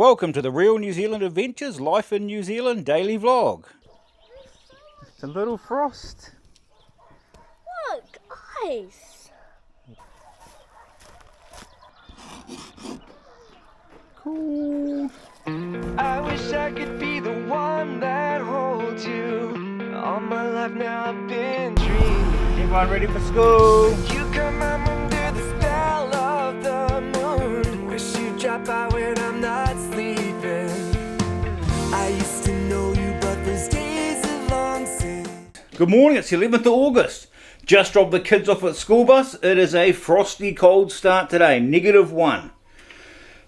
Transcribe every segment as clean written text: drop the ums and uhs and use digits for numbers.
Welcome to the Real New Zealand Adventures Life in New Zealand daily vlog. It's a little frost. Look, ice. Cool. I wish I could be the one that holds you. All my life now I've been dreaming. Everyone ready for school? You come out under the spell of the moon. Wish you'd drop by when I'm not sleeping. I used to know you, but those days are long since. Good morning, it's the 11th of August. Just dropped the kids off at school bus. It is a frosty cold start today, -1.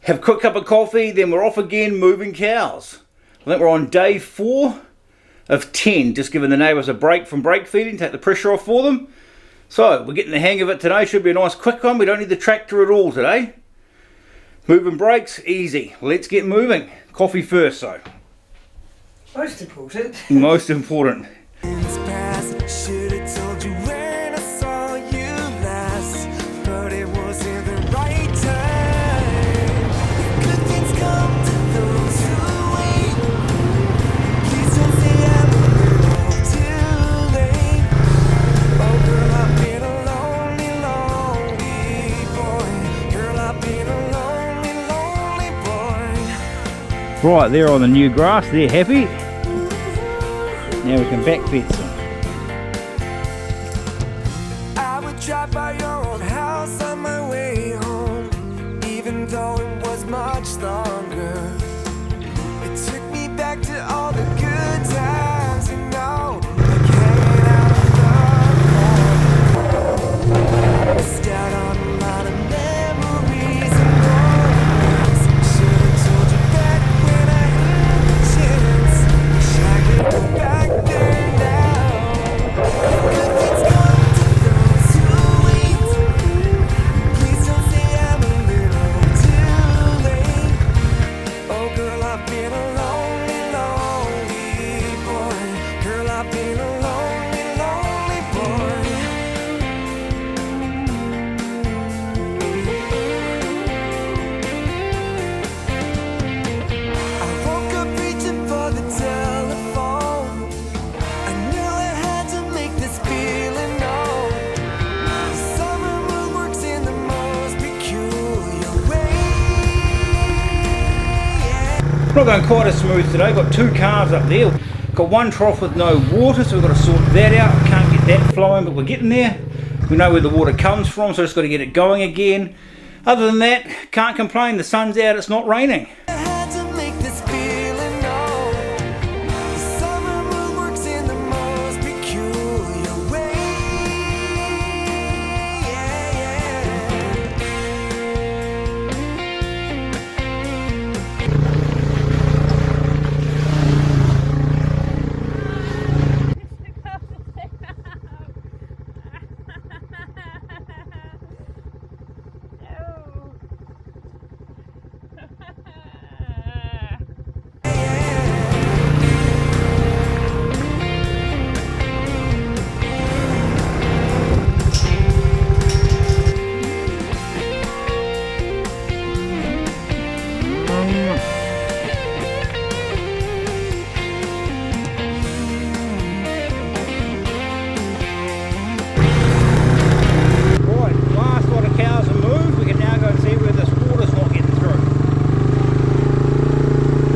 Have a quick cup of coffee, then we're off again moving cows. I think we're on day 4 of 10, just giving the neighbours a break from brake feeding, take the pressure off for them. So, we're getting the hang of it today, should be a nice quick one, we don't need the tractor at all today. Moving brakes, easy. Let's get moving. Coffee first, so. Most important. Most important. Should have told you when I saw you last, but it wasn't the right time. Good things come to those who wait. Please don't say I'm a little too late. Oh girl, I've been a lonely, lonely boy. Girl, I've been a lonely, lonely boy. Right, they're on the new grass, they're happy. Now we can backfeed some. I would drive by your old house on my way home, even though it was much longer. It took me back to all the good times, you know, like hanging out on the corner. Missed out on a lot of memories and moments. Should have told you back when I had the chance. Wish I could go back there now. Good things come to those who wait. Please don't say I'm a little too late. Oh girl, I've been a lonely, lonely boy. Girl, I've been a lonely, lonely boy. I woke up reaching for the telephone. I knew I had to make this feeling known. The summer moon works in the most peculiar way. Not going quite as smooth today, got 2 calves up there. Got one trough with no water, so we've got to sort that out. Can't get that flowing, but we're getting there. We know where the water comes from, so just got to get it going again. Other than that, can't complain, the sun's out, it's not raining. I had to make this feeling known. The summer moon works in the most peculiar way. Right, last lot of cows are moved. We can now go and see where this water's not getting through.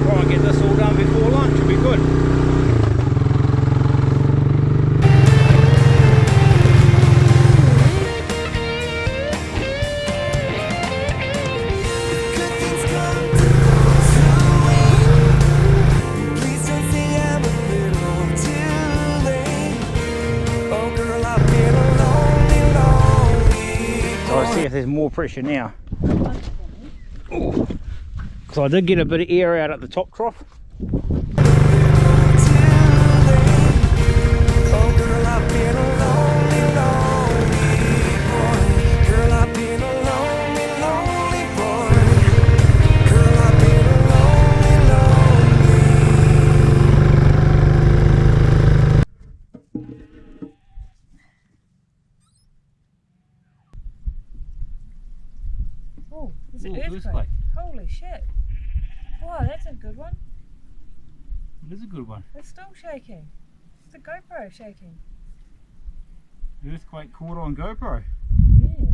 Try and get this all done before lunch, it'll be good. Good things come to those who wait. Please don't say I'm a little too late. Oh girl, I've been a lonely, lonely So I'll see if there's more pressure now. Because I did get a bit of air out at the top trough. Oh girl, I've been a lonely, lonely boy. Girl, I've been a lonely, lonely boy. Girl, I've been a lonely, lonely. Oh, it's an Ooh, earthquake. earthquake. Holy shit. Whoa, that's a good one. It is a good one. It's still shaking. It's the GoPro shaking. Earthquake caught on GoPro. Yeah.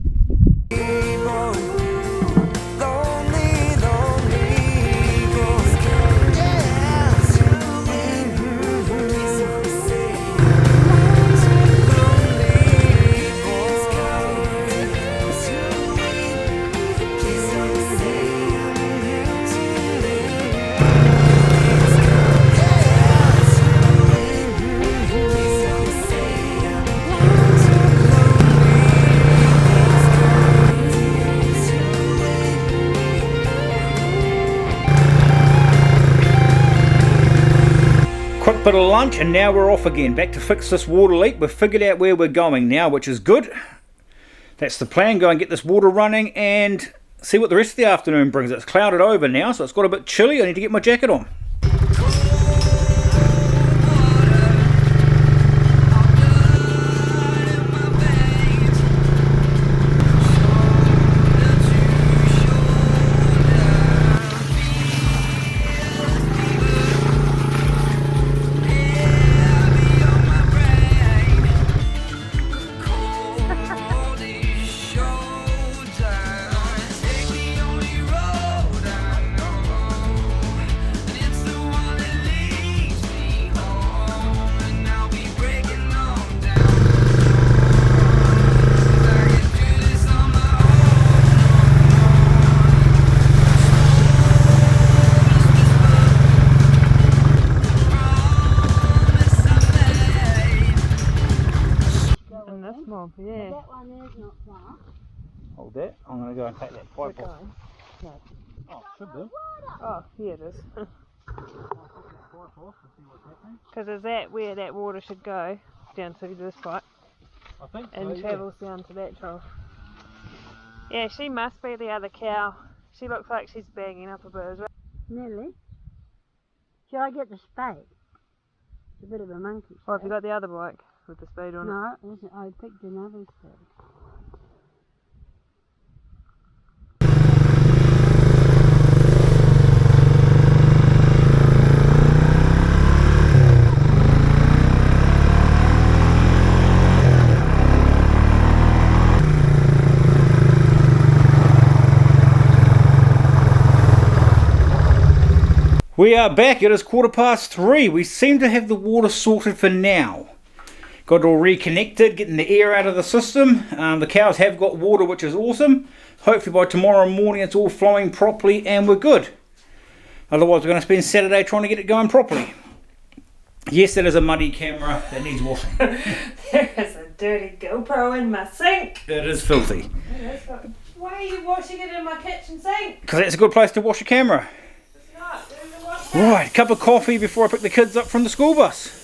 Lonely, lonely boys. Quick bit of lunch and now we're off again. Back to fix this water leak. We've figured out where we're going now, which is good. That's the plan. Go and get this water running and see what the rest of the afternoon brings. It's clouded over now, so it's got a bit chilly. I need to get my jacket on. Yeah. That one is not far. Hold that. I'm going to go and take that pipe off. No. Oh, should be. Oh, here it is. Because is that where that water should go? Down to this pipe? I think so, And travels down to that trough. Yeah, she must be the other cow. She looks like she's bagging up a bit as well. Nelly, should I get the spade? It's a bit of a monkey. Oh, have you got the other bike with the speed on it? No, listen, I picked another spade. We are back. It is 3:15. We seem to have the water sorted for now. Got it all reconnected, getting the air out of the system. The cows have got water, which is awesome. Hopefully by tomorrow morning it's all flowing properly and we're good. Otherwise we're going to spend Saturday trying to get it going properly. Yes, that is a muddy camera that needs washing. There is a dirty GoPro in my sink. It is filthy. Why are you washing it in my kitchen sink? Because that's a good place to wash a camera. It's not. There's a wash. Right, cup of coffee before I pick the kids up from the school bus.